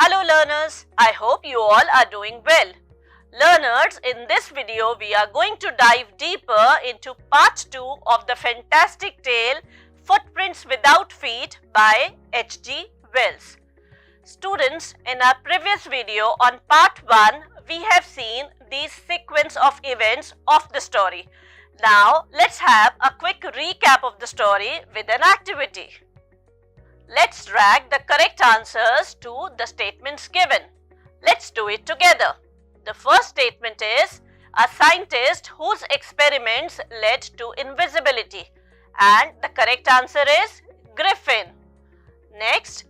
Hello learners, I hope you all are doing well. Learners, in this video we are going to dive deeper into part 2 of the fantastic tale Footprints Without Feet by H.G. Wells. Students, in our previous video on part 1, we have seen the sequence of events of the story. Now, let's have a quick recap of the story with an activity. Let's drag the correct answers to the statements given. Let's do it together. The first statement is a scientist whose experiments led to invisibility, and the correct answer is Griffin. Next,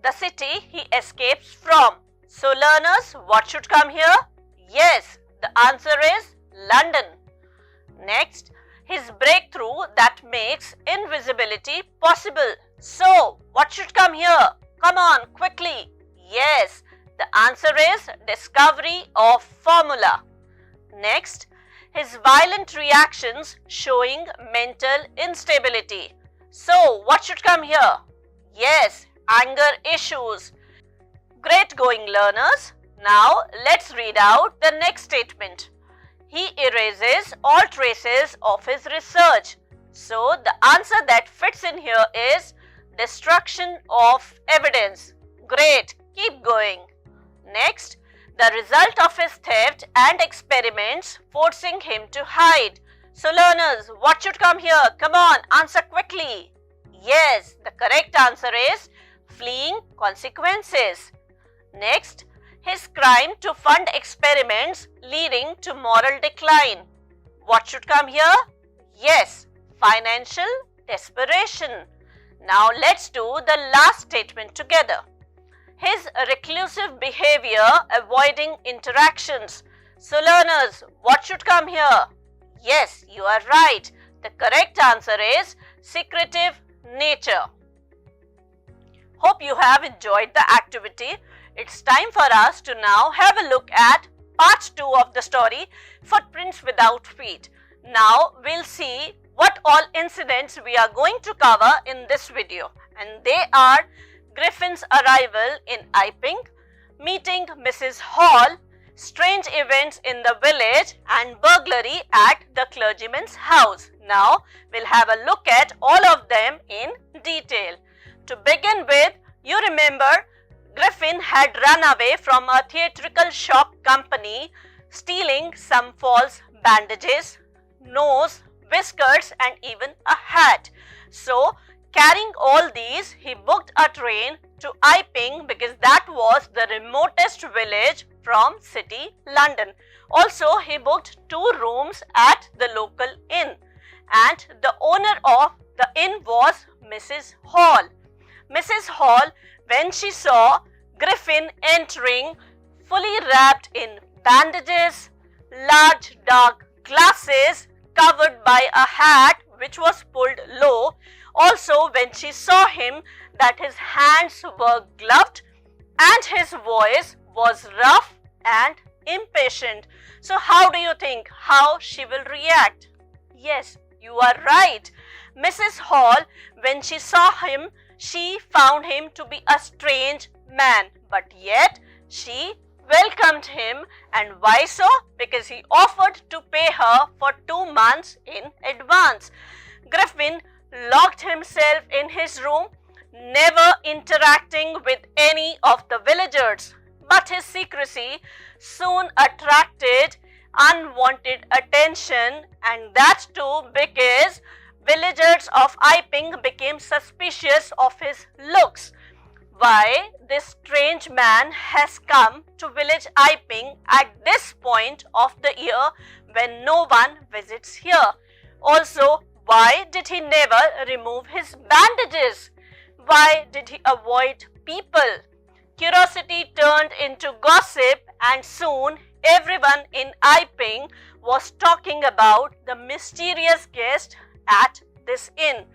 the city he escapes from. So learners, what should come here? Yes, the answer is London. Next, his breakthrough that makes invisibility possible. So, what should come here? Come on, quickly. Yes, the answer is discovery of formula. Next, his violent reactions showing mental instability. So, what should come here? Yes, anger issues. Great going, learners. Now, let's read out the next statement. He erases all traces of his research. So, the answer that fits in here is destruction of evidence. Great, keep going. Next, the result of his theft and experiments forcing him to hide. So learners, what should come here? Come on, answer quickly. Yes, the correct answer is fleeing consequences. Next, his crime to fund experiments leading to moral decline. What should come here? Yes, financial desperation. Now let's do the last statement together. His reclusive behavior avoiding interactions. So learners, what should come here? Yes, you are right. The correct answer is secretive nature. Hope you have enjoyed the activity. It's time for us to now have a look at part 2 of the story, Footprints Without Feet. Now we'll see what all incidents we are going to cover in this video, and they are Griffin's arrival in Iping, meeting Mrs. Hall, strange events in the village, and burglary at the clergyman's house. Now we'll have a look at all of them in detail. To begin with, you remember Griffin had run away from a theatrical shop company, stealing some false bandages, nose, whiskers, and even a hat. So, carrying all these, he booked a train to Iping because that was the remotest village from city London. Also, he booked 2 rooms at the local inn, and the owner of the inn was Mrs. Hall. Mrs. Hall, when she saw Griffin entering fully wrapped in bandages, large dark glasses, covered by a hat which was pulled low. Also, when she saw him, that his hands were gloved and his voice was rough and impatient. So how do you think how she will react? Yes, you are right. Mrs. Hall, when she saw him, she found him to be a strange man, but yet she welcomed him. And why so? Because he offered to pay her for 2 months in advance. Griffin locked himself in his room, never interacting with any of the villagers. But his secrecy soon attracted unwanted attention, and that too because villagers of Iping became suspicious of his looks. Why this strange man has come to village Iping at this point of the year when no one visits here? Also, why did he never remove his bandages? Why did he avoid people? Curiosity turned into gossip, and soon everyone in Iping was talking about the mysterious guest at this inn.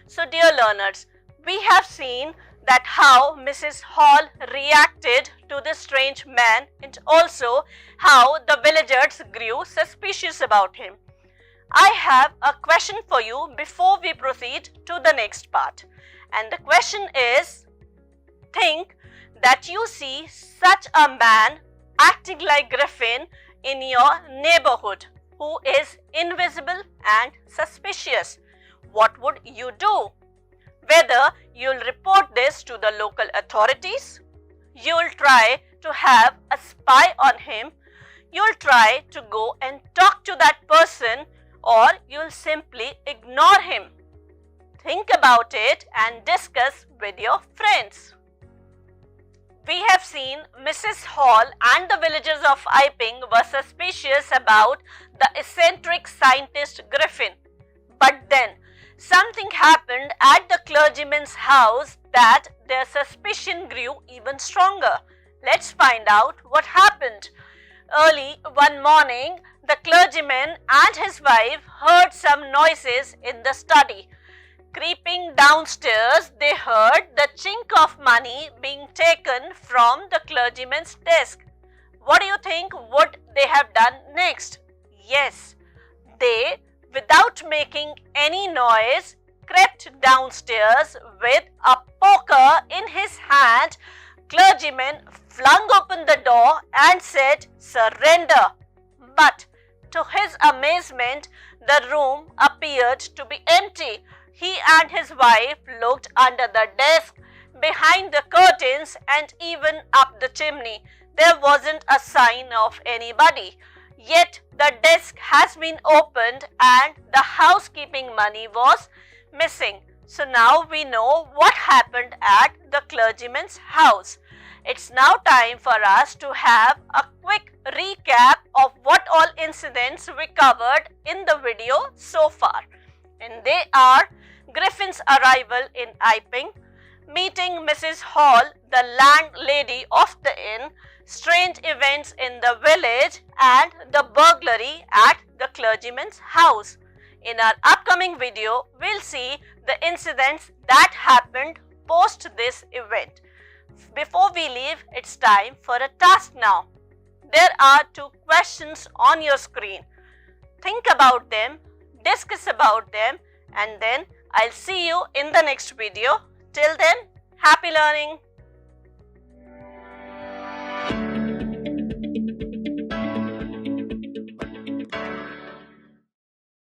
So dear learners, we have seen that how Mrs. Hall reacted to this strange man and also how the villagers grew suspicious about him. I have a question for you before we proceed to the next part. And the question is, think that you see such a man acting like Griffin in your neighborhood who is invisible and suspicious. What would you do? Whether you'll report this to the local authorities, you'll try to have a spy on him, you'll try to go and talk to that person, or you'll simply ignore him. Think about it and discuss with your friends. We have seen Mrs. Hall and the villagers of Iping were suspicious about the eccentric scientist Griffin. But then, something happened at the clergyman's house that their suspicion grew even stronger. Let's find out what happened. Early one morning, the clergyman and his wife heard some noises in the study. Creeping downstairs, they heard the chink of money being taken from the clergyman's desk. What do you think would they have done next? Yes, they, without making any noise, crept downstairs with a poker in his hand. Clergyman flung open the door and said, "Surrender." But to his amazement, the room appeared to be empty. He and his wife looked under the desk, behind the curtains, and even up the chimney. There wasn't a sign of anybody. Yet the desk has been opened and the housekeeping money was missing. So now we know what happened at the clergyman's house. It's now time for us to have a quick recap of what all incidents we covered in the video so far. And they are Griffin's arrival in Iping, meeting Mrs. Hall, the landlady of the inn, strange events in the village, and the burglary at the clergyman's house. In our upcoming video, we'll see the incidents that happened post this event. Before we leave, it's time for a task now. There are 2 questions on your screen. Think about them, discuss about them, and then I'll see you in the next video. Till then, happy learning!